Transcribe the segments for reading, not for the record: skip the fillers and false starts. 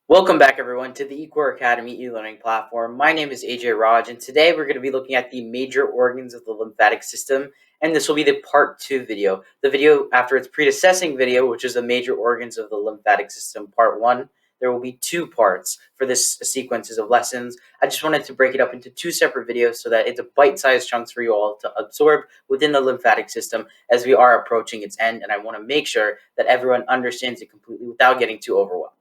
Welcome back, everyone, to the eCoreAcademy e-learning platform. My name is AJay, and today we're going to be looking at the major organs of the lymphatic system, and this will be the part 2 video. The video after its predecessing video, which is the major organs of the lymphatic system, part 1. There will be 2 parts for this sequences of lessons. I just wanted to break it up into 2 separate videos so that it's a bite-sized chunks for you all to absorb within the lymphatic system as we are approaching its end, and I want to make sure that everyone understands it completely without getting too overwhelmed.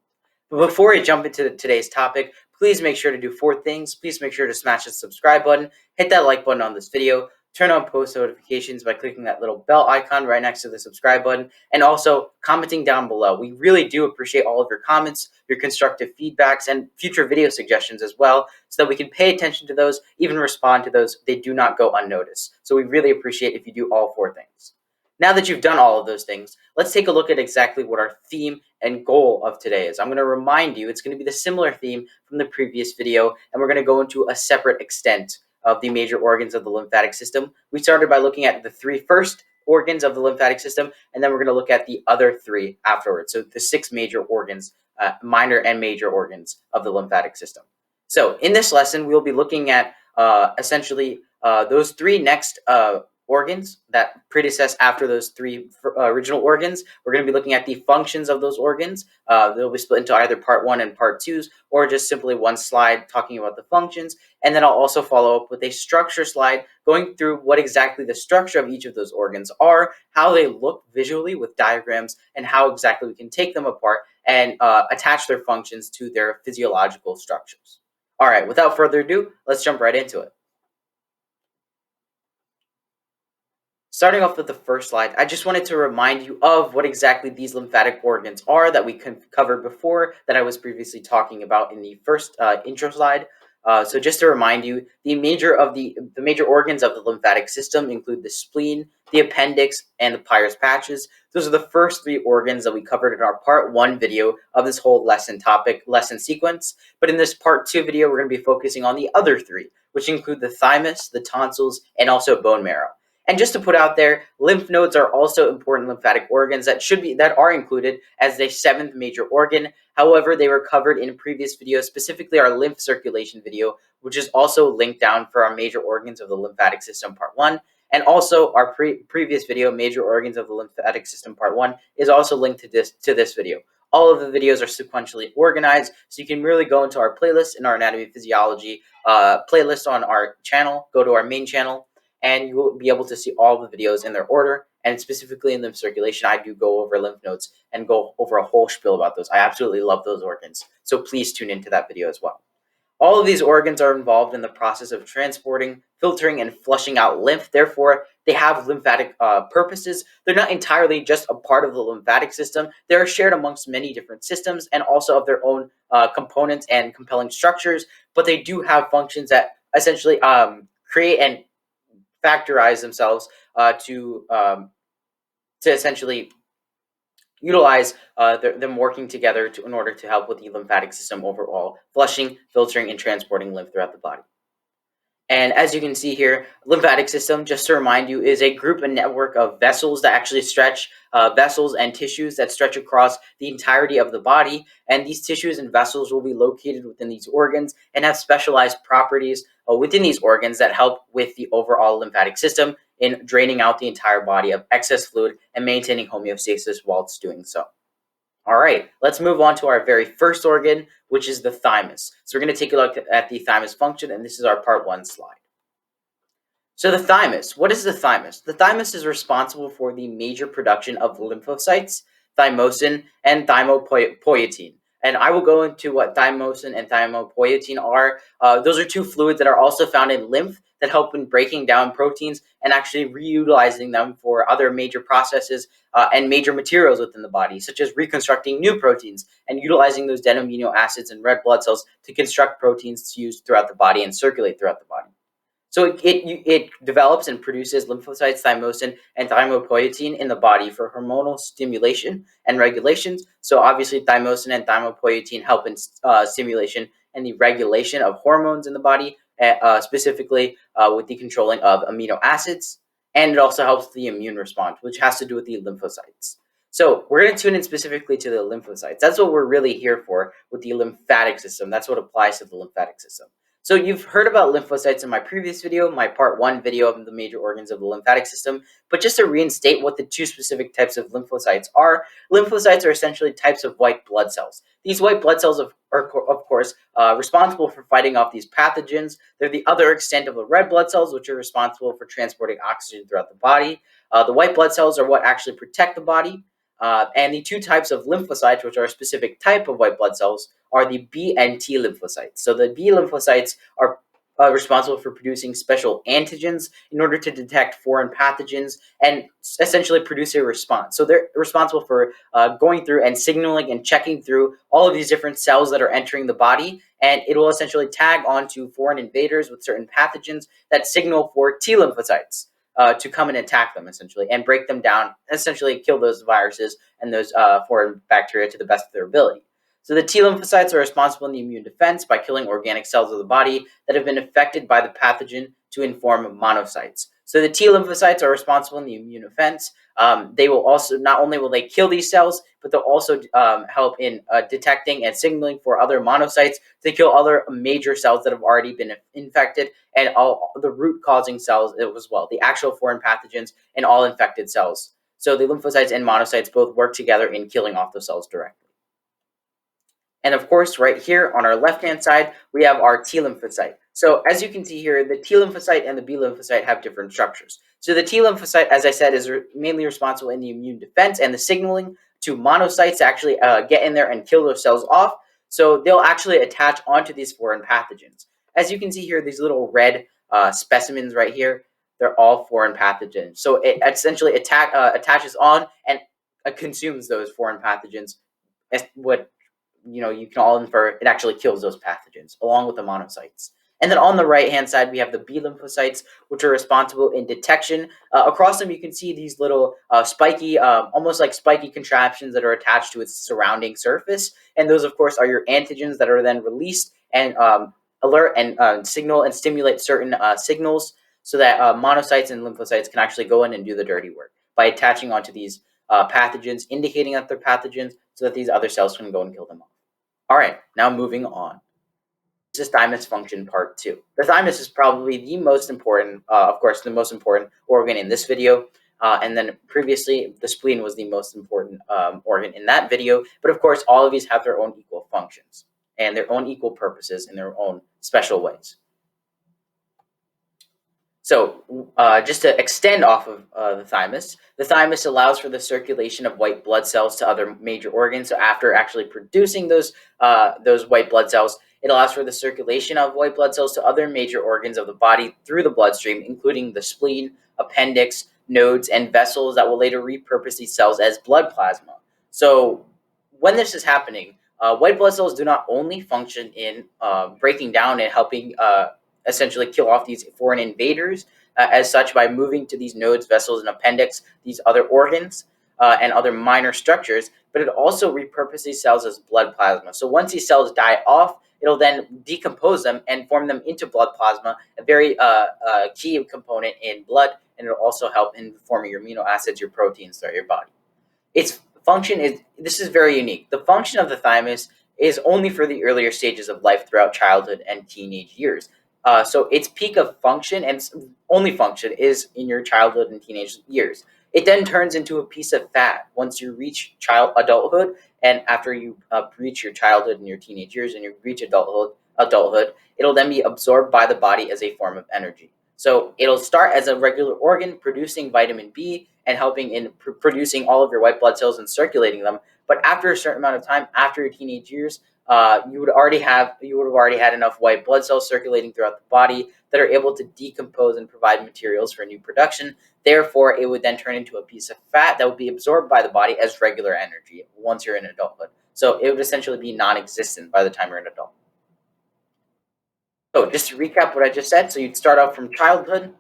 But before we jump into today's topic, please make sure to do 4 things. Please make sure to smash the subscribe button, hit that like button on this video, turn on post notifications by clicking that little bell icon right next to the subscribe button, and also commenting down below. We really do appreciate all of your comments, your constructive feedbacks, and future video suggestions as well, so that we can pay attention to those, even respond to those. They do not go unnoticed. So we really appreciate if you do all 4 things. Now that you've done all of those things, let's take a look at exactly what our theme and goal of today is. I'm going to remind you it's going to be the similar theme from the previous video, and we're going to go into a separate extent of the major organs of the lymphatic system. We started by looking at the 3 first organs of the lymphatic system, and then we're going to look at the other 3 afterwards. So the 6 major organs, minor and major organs of the lymphatic system. So in this lesson, we'll be looking at essentially those 3 next organs that predecess after those 3 original organs. We're going to be looking at the functions of those organs. They'll be split into either part 1 and part 2s, or just simply one slide talking about the functions. And then I'll also follow up with a structure slide going through what exactly the structure of each of those organs are, how they look visually with diagrams, and how exactly we can take them apart and attach their functions to their physiological structures. All right, without further ado, let's jump right into it. Starting off with the first slide, I just wanted to remind you of what exactly these lymphatic organs are that we covered before, that I was previously talking about in the first intro slide. So just to remind you, the major organs of the lymphatic system include the spleen, the appendix, and the Peyer's patches. Those are the first 3 organs that we covered in our part 1 video of this whole lesson sequence. But in this part 2 video, we're going to be focusing on the other 3, which include the thymus, the tonsils, and also bone marrow. And just to put out there, lymph nodes are also important lymphatic organs that are included as the 7th major organ. However, they were covered in previous videos, specifically our lymph circulation video, which is also linked down for our major organs of the lymphatic system part 1. And also our previous video, major organs of the lymphatic system part 1, is also linked to this video. All of the videos are sequentially organized, so you can really go into our playlist in our anatomy and physiology playlist on our channel, go to our main channel, and you will be able to see all the videos in their order. And specifically in lymph circulation, I do go over lymph nodes and go over a whole spiel about those. I absolutely love those organs, so please tune into that video as well. All of these organs are involved in the process of transporting, filtering, and flushing out lymph. Therefore, they have lymphatic purposes. They're not entirely just a part of the lymphatic system. They're shared amongst many different systems and also of their own components and compelling structures, but they do have functions that essentially create and factorize themselves to essentially utilize them working together in order to help with the lymphatic system overall, flushing, filtering, and transporting lymph throughout the body. And as you can see here, lymphatic system, just to remind you, is a group and network of vessels that actually stretch, vessels and tissues that stretch across the entirety of the body. And these tissues and vessels will be located within these organs and have specialized properties within these organs that help with the overall lymphatic system in draining out the entire body of excess fluid and maintaining homeostasis while it's doing so. All right, let's move on to our very first organ, which is the thymus. So we're going to take a look at the thymus function, and this is our part 1 slide. So the thymus, what is the thymus? The thymus is responsible for the major production of lymphocytes, thymosin, and thymopoietin. And I will go into what thymosin and thymopoietin are. Those are 2 fluids that are also found in lymph that help in breaking down proteins and actually reutilizing them for other major processes and major materials within the body, such as reconstructing new proteins and utilizing those dead amino acids and red blood cells to construct proteins to use throughout the body and circulate throughout the body. So it develops and produces lymphocytes, thymosin, and thymopoietin in the body for hormonal stimulation and regulations. So obviously thymosin and thymopoietin help in stimulation and the regulation of hormones in the body, specifically with the controlling of amino acids, and it also helps the immune response, which has to do with the lymphocytes. So we're going to tune in specifically to the lymphocytes. That's what we're really here for with the lymphatic system. That's what applies to the lymphatic system. So you've heard about lymphocytes in my previous video, my part 1 video of the major organs of the lymphatic system. But just to reinstate what the two specific types of lymphocytes are essentially types of white blood cells. These white blood cells are, of course, responsible for fighting off these pathogens. They're the other extent of the red blood cells, which are responsible for transporting oxygen throughout the body. The white blood cells are what actually protect the body. And the two types of lymphocytes, which are a specific type of white blood cells, are the B and T lymphocytes. So the B lymphocytes are responsible for producing special antigens in order to detect foreign pathogens and essentially produce a response. So they're responsible for going through and signaling and checking through all of these different cells that are entering the body, and it will essentially tag onto foreign invaders with certain pathogens that signal for T lymphocytes to come and attack them, essentially, and break them down, essentially kill those viruses and those foreign bacteria to the best of their ability. So the T lymphocytes are responsible in the immune defense by killing organic cells of the body that have been affected by the pathogen to inform monocytes. So the T lymphocytes are responsible in the immune defense. They will also, not only will they kill these cells, but they'll also help in detecting and signaling for other monocytes to kill other major cells that have already been infected, and all the root-causing cells as well, the actual foreign pathogens and all infected cells. So the lymphocytes and monocytes both work together in killing off the cells directly. And of course, right here on our left-hand side, we have our T lymphocyte. So as you can see here, the T lymphocyte and the B lymphocyte have different structures. So the T lymphocyte, as I said, is mainly responsible in the immune defense and the signaling to monocytes to actually get in there and kill those cells off. So they'll actually attach onto these foreign pathogens. As you can see here, these little red specimens right here, they're all foreign pathogens. So it essentially attaches on and consumes those foreign pathogens. What you can all infer it actually kills those pathogens along with the monocytes. And then on the right hand side, we have the B lymphocytes, which are responsible in detection. Across them, you can see these little spiky, almost like spiky contraptions that are attached to its surrounding surface. And those, of course, are your antigens that are then released and alert and signal and stimulate certain signals so that monocytes and lymphocytes can actually go in and do the dirty work by attaching onto these pathogens, indicating that they're pathogens so that these other cells can go and kill them off. All right, now moving on. This is thymus function part 2. The thymus is probably the most important, of course, the most important organ in this video. And then previously, the spleen was the most important organ in that video. But of course, all of these have their own equal functions and their own equal purposes in their own special ways. So just to extend off of the thymus allows for the circulation of white blood cells to other major organs. So after actually producing those white blood cells, it allows for the circulation of white blood cells to other major organs of the body through the bloodstream, including the spleen, appendix, nodes, and vessels that will later repurpose these cells as blood plasma. So when this is happening, white blood cells do not only function in breaking down and helping essentially kill off these foreign invaders as such by moving to these nodes, vessels, and appendix, these other organs and other minor structures, but it also repurposes these cells as blood plasma. So once these cells die off, it'll then decompose them and form them into blood plasma, a very key component in blood, and it'll also help in forming your amino acids, your proteins throughout your body. Its function this is very unique. The function of the thymus is only for the earlier stages of life throughout childhood and teenage years. So its peak of function and only function is in your childhood and teenage years. It then turns into a piece of fat once you reach adulthood, and after you reach your childhood and your teenage years and you reach adulthood, it'll then be absorbed by the body as a form of energy. So it'll start as a regular organ producing vitamin B and helping in producing all of your white blood cells and circulating them. But after a certain amount of time, after your teenage years, you would have already had enough white blood cells circulating throughout the body that are able to decompose and provide materials for new production. Therefore, it would then turn into a piece of fat that would be absorbed by the body as regular energy once you're in adulthood. So it would essentially be non-existent by the time you're an adult. So just to recap what I just said, so you'd start off from childhood.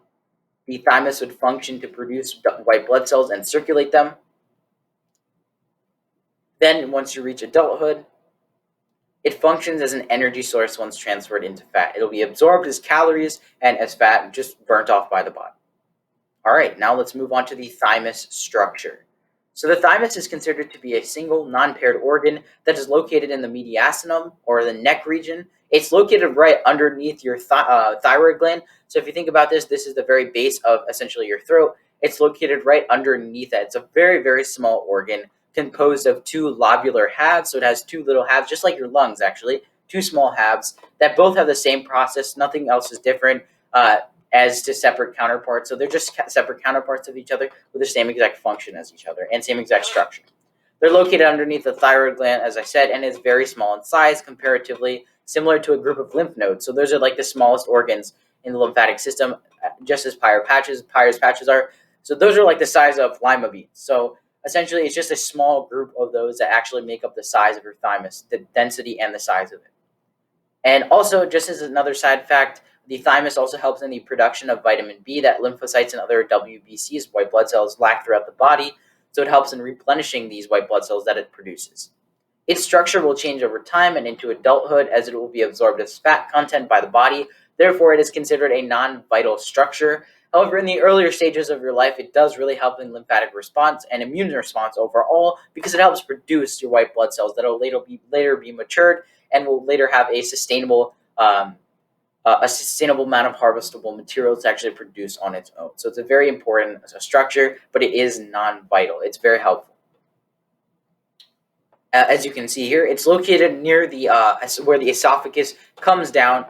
The thymus would function to produce white blood cells and circulate them. Then once you reach adulthood, It functions as an energy source once transferred into fat. It'll be absorbed as calories and as fat, just burnt off by the body. All right, now let's move on to the thymus structure. So the thymus is considered to be a single non-paired organ that is located in the mediastinum or the neck region. It's located right underneath your thyroid gland. So if you think about this, this is the very base of essentially your throat. It's located right underneath it. It's a very, very small organ composed of two lobular halves. So it has two little halves, just like your lungs, actually, two small halves that both have the same process. Nothing else is different. As to separate counterparts. So they're just separate counterparts of each other with the same exact function as each other and same exact structure. They're located underneath the thyroid gland, as I said, and is very small in size, comparatively similar to a group of lymph nodes. So those are like the smallest organs in the lymphatic system, just as Peyer's patches are. So those are like the size of lima beans. So essentially, it's just a small group of those that actually make up the size of your thymus, the density and the size of it. And also, just as another side fact, the thymus also helps in the production of vitamin B that lymphocytes and other WBCs, white blood cells, lack throughout the body. So it helps in replenishing these white blood cells that it produces. Its structure will change over time and into adulthood as it will be absorbed as fat content by the body. Therefore, it is considered a non-vital structure. However, in the earlier stages of your life, it does really help in lymphatic response and immune response overall because it helps produce your white blood cells that will later be matured and will later have a sustainable amount of harvestable materials to actually produce on its own. So it's a very important structure, but it is non-vital. It's very helpful. As you can see here, it's located near the where the esophagus comes down,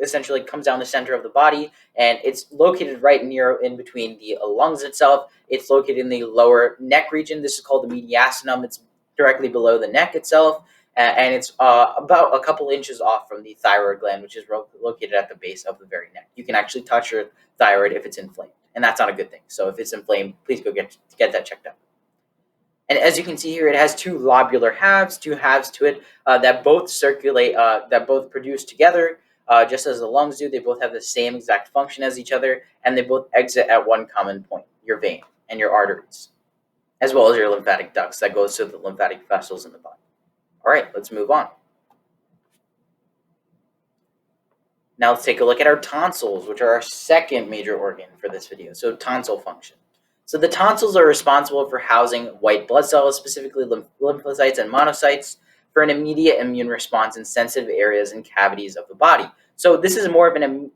essentially comes down the center of the body, and it's located right near in between the lungs itself. It's located in the lower neck region. This is called the mediastinum. It's directly below the neck itself, and it's about a couple inches off from the thyroid gland, which is located at the base of the very neck. You can actually touch your thyroid if it's inflamed, and that's not a good thing. So if it's inflamed, please go get that checked out. And as you can see here, it has two lobular halves, two halves to it that both circulate, that both produce together, just as the lungs do. They both have the same exact function as each other, and they both exit at one common point, your vein and your arteries, as well as your lymphatic ducts that goes to the lymphatic vessels in the body. All right, let's move on. Now let's take a look at our tonsils, which are our second major organ for this video. So tonsil function. So the tonsils are responsible for housing white blood cells, specifically lymphocytes and monocytes, for an immediate immune response in sensitive areas and cavities of the body. So this is more of an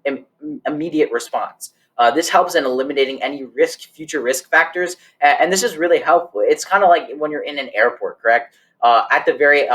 immediate response. This helps in eliminating any future risk factors, and this is really helpful. It's kind of like when you're in an airport, correct? At the very,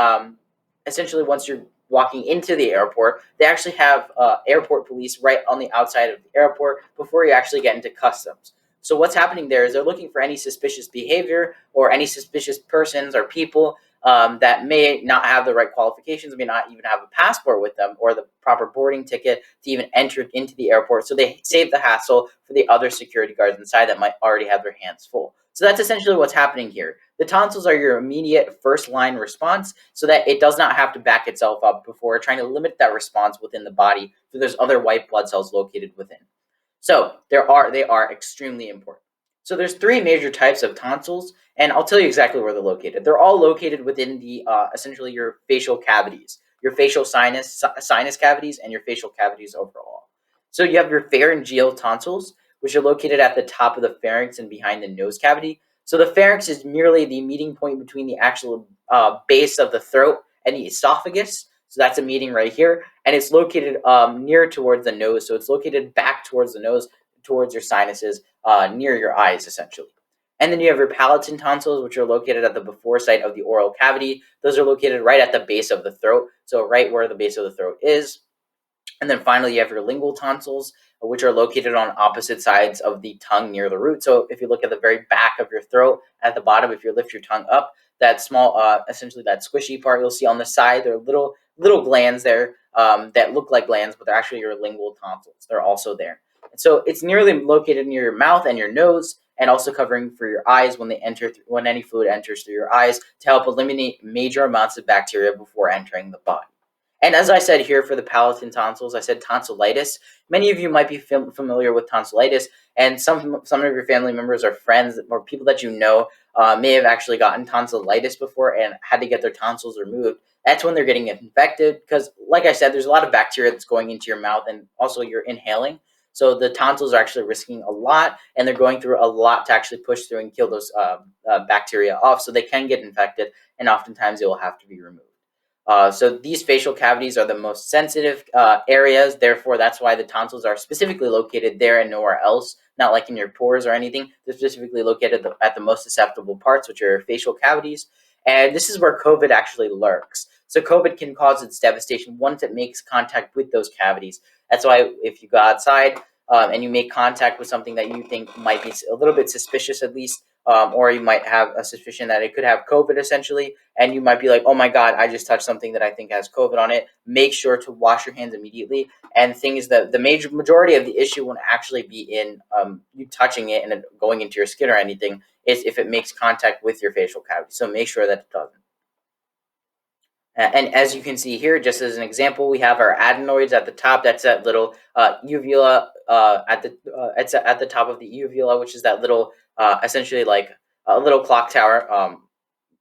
essentially once you're walking into the airport, they actually have airport police right on the outside of the airport before you actually get into customs. So what's happening there is they're looking for any suspicious behavior or any suspicious persons or people that may not have the right qualifications, may not even have a passport with them or the proper boarding ticket to even enter into the airport. So they save the hassle for the other security guards inside that might already have their hands full. So that's essentially what's happening here. The tonsils are your immediate first line response so that it does not have to back itself up before trying to limit that response within the body. So there's other white blood cells located within. So they are extremely important. So there's three major types of tonsils, and I'll tell you exactly where they're located. They're all located within the essentially your facial cavities, your facial sinus cavities, and your facial cavities overall. So you have your pharyngeal tonsils, which are located at the top of the pharynx and behind the nose cavity. So the pharynx is merely the meeting point between the actual base of the throat and the esophagus. So that's a meeting right here, and it's located near towards the nose. So it's located back towards the nose, towards your sinuses, near your eyes, essentially. And then you have your palatal tonsils, which are located at the before site of the oral cavity. Those are located right at the base of the throat, so right where the base of the throat is. And then finally, you have your lingual tonsils, which are located on opposite sides of the tongue near the root. So if you look at the very back of your throat, at the bottom, if you lift your tongue up, that small, essentially that squishy part you'll see on the side, there are little glands there that look like glands, but they're actually your lingual tonsils. They're also there. And so it's nearly located near your mouth and your nose, and also covering for your eyes when any fluid enters through your eyes to help eliminate major amounts of bacteria before entering the body. And as I said here for the palatine tonsils, I said tonsillitis. Many of you might be familiar with tonsillitis, and some of your family members or friends or people that you know may have actually gotten tonsillitis before and had to get their tonsils removed. That's when they're getting infected because, like I said, there's a lot of bacteria that's going into your mouth, and also you're inhaling. So the tonsils are actually risking a lot, and they're going through a lot to actually push through and kill those bacteria off. So they can get infected, and oftentimes they will have to be removed. So these facial cavities are the most sensitive areas. Therefore, that's why the tonsils are specifically located there and nowhere else. Not like in your pores or anything. They're specifically located at the most susceptible parts, which are your facial cavities. And this is where COVID actually lurks. So COVID can cause its devastation once it makes contact with those cavities. That's why if you go outside and you make contact with something that you think might be a little bit suspicious, at least, or you might have a suspicion that it could have COVID essentially, and you might be like, oh my God, I just touched something that I think has COVID on it. Make sure to wash your hands immediately. And the thing is that the majority of the issue won't actually be in you touching it and it going into your skin or anything. It's if it makes contact with your facial cavity. So make sure that it doesn't. And as you can see here, just as an example, we have our adenoids at the top. That's that little uvula it's at the top of the uvula, which is that little essentially like a little clock tower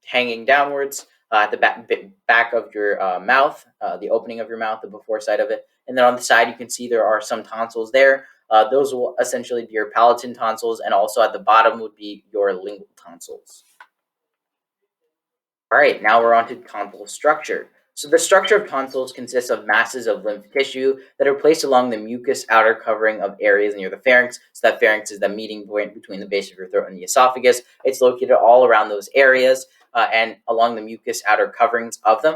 hanging downwards at the back of your mouth, the opening of your mouth, the before side of it. And then on the side, you can see there are some tonsils there. Those will essentially be your palatine tonsils, and also at the bottom would be your lingual tonsils. All right, now we're on to tonsil structure. So the structure of tonsils consists of masses of lymph tissue that are placed along the mucous outer covering of areas near the pharynx. So that pharynx is the meeting point between the base of your throat and the esophagus. It's located all around those areas and along the mucous outer coverings of them.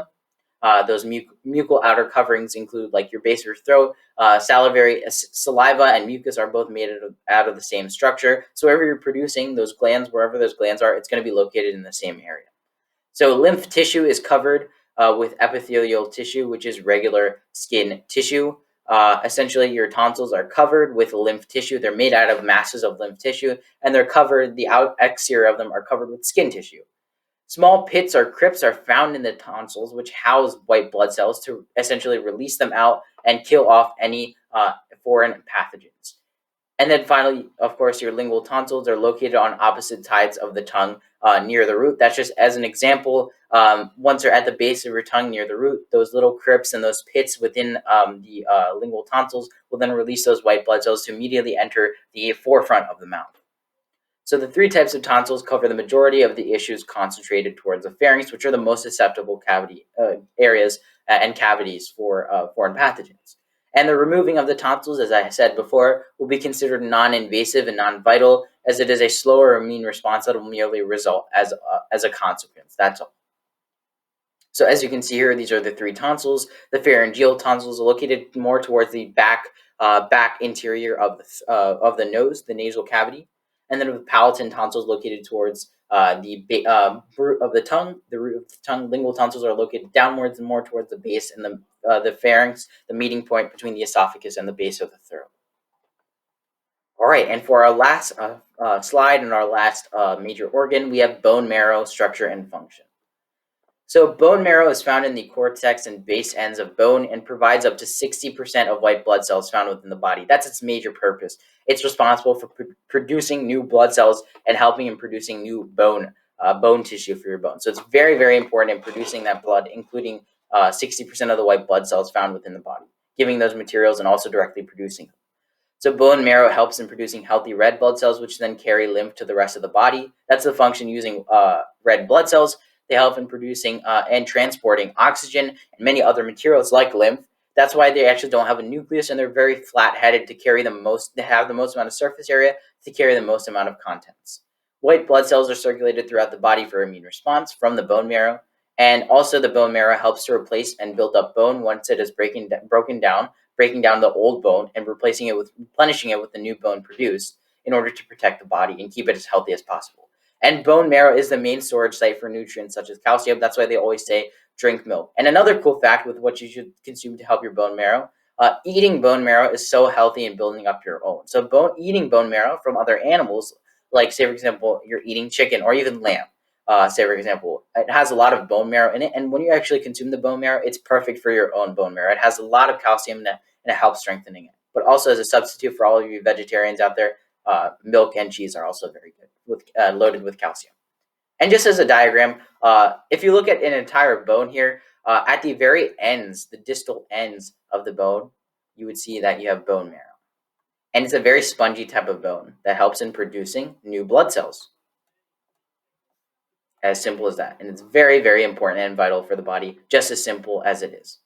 Those mucal outer coverings include like your base of your throat, saliva and mucus are both made out of the same structure. So wherever you're producing those glands, wherever those glands are, it's going to be located in the same area. So lymph tissue is covered with epithelial tissue, which is regular skin tissue. Essentially, your tonsils are covered with lymph tissue. They're made out of masses of lymph tissue, and they're covered, the exterior of them are covered with skin tissue. Small pits or crypts are found in the tonsils, which house white blood cells to essentially release them out and kill off any foreign pathogens. And then finally, of course, your lingual tonsils are located on opposite sides of the tongue near the root. That's just as an example. Once they're at the base of your tongue near the root, those little crypts and those pits within the lingual tonsils will then release those white blood cells to immediately enter the forefront of the mouth. So the three types of tonsils cover the majority of the issues concentrated towards the pharynx, which are the most susceptible cavity areas and cavities for foreign pathogens. And the removing of the tonsils, as I said before, will be considered non-invasive and non-vital, as it is a slower immune response that will merely result as a consequence. That's all. So as you can see here, these are the three tonsils. The pharyngeal tonsils are located more towards the back interior of the nose, the nasal cavity, and then the palatine tonsils located towards the root of the tongue. The root of the tongue, lingual tonsils are located downwards and more towards the base, and the pharynx, the meeting point between the esophagus and the base of the throat. All right, and for our last slide and our last major organ, we have bone marrow structure and function. So bone marrow is found in the cortex and base ends of bone and provides up to 60% of white blood cells found within the body. That's its major purpose. It's responsible for producing new blood cells and helping in producing new bone tissue for your bone. So it's very, very important in producing that blood, including 60% of the white blood cells found within the body, giving those materials and also directly producing them. So bone marrow helps in producing healthy red blood cells, which then carry lymph to the rest of the body. That's the function using red blood cells. They help in producing and transporting oxygen and many other materials like lymph. That's why they actually don't have a nucleus, and they're very flat-headed to carry the most. They have the most amount of surface area to carry the most amount of contents. White blood cells are circulated throughout the body for immune response from the bone marrow, and also the bone marrow helps to replace and build up bone once it is broken down, breaking down the old bone and replenishing it with the new bone produced in order to protect the body and keep it as healthy as possible. And bone marrow is the main storage site for nutrients such as calcium. That's why they always say drink milk. And another cool fact with what you should consume to help your bone marrow, eating bone marrow is so healthy in building up your own. So eating bone marrow from other animals, like say for example, you're eating chicken or even lamb, say for example, it has a lot of bone marrow in it, and when you actually consume the bone marrow, it's perfect for your own bone marrow. It has a lot of calcium in it, and it helps strengthening it. But also as a substitute for all of you vegetarians out there, milk and cheese are also very good, loaded with calcium. And just as a diagram, if you look at an entire bone here, at the very ends, the distal ends of the bone, you would see that you have bone marrow. And it's a very spongy type of bone that helps in producing new blood cells. As simple as that. And it's very, very important and vital for the body, just as simple as it is.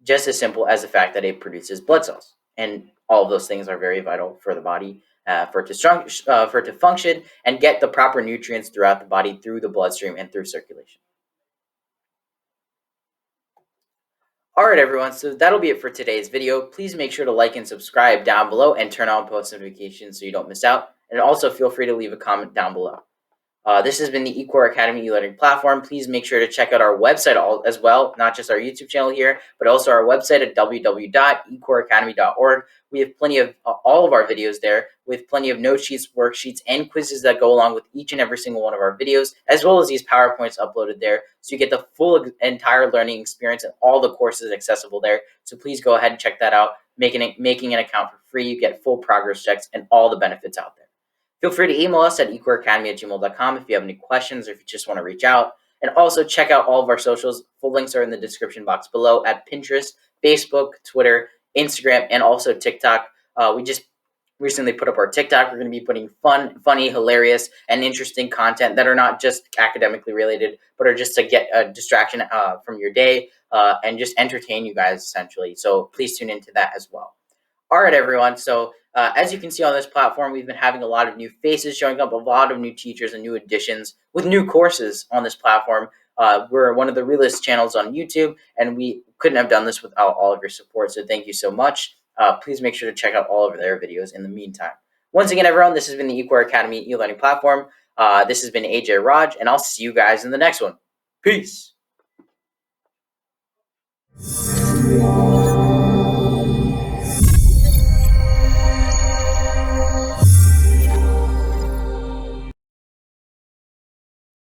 Just as simple as the fact that it produces blood cells. And all of those things are very vital for the body, for it to function and get the proper nutrients throughout the body through the bloodstream and through circulation. All right, everyone, so that'll be it for today's video. Please make sure to like and subscribe down below and turn on post notifications so you don't miss out. And also feel free to leave a comment down below. This has been the eCoreAcademy e-learning platform. Please make sure to check out our website as well, not just our YouTube channel here, but also our website at www.ecoreacademy.org. We have plenty of all of our videos there with plenty of note sheets, worksheets, and quizzes that go along with each and every single one of our videos, as well as these PowerPoints uploaded there. So you get the full entire learning experience and all the courses accessible there. So please go ahead and check that out. Making an account for free, you get full progress checks and all the benefits out there. Feel free to email us at eCoreAcademy@gmail.com if you have any questions or if you just want to reach out. And also check out all of our socials. Full links are in the description box below at Pinterest, Facebook, Twitter, Instagram, and also TikTok. We just recently put up our TikTok. We're going to be putting funny, hilarious, and interesting content that are not just academically related, but are just to get a distraction from your day and just entertain you guys, essentially. So please tune into that as well. All right, everyone. So as you can see on this platform, we've been having a lot of new faces showing up, a lot of new teachers and new additions with new courses on this platform. We're one of the realest channels on YouTube, and we couldn't have done this without all of your support. So thank you so much. Please make sure to check out all of their videos in the meantime. Once again, everyone, this has been the eCoreAcademy e-learning platform. This has been AJay Raj, and I'll see you guys in the next one. Peace.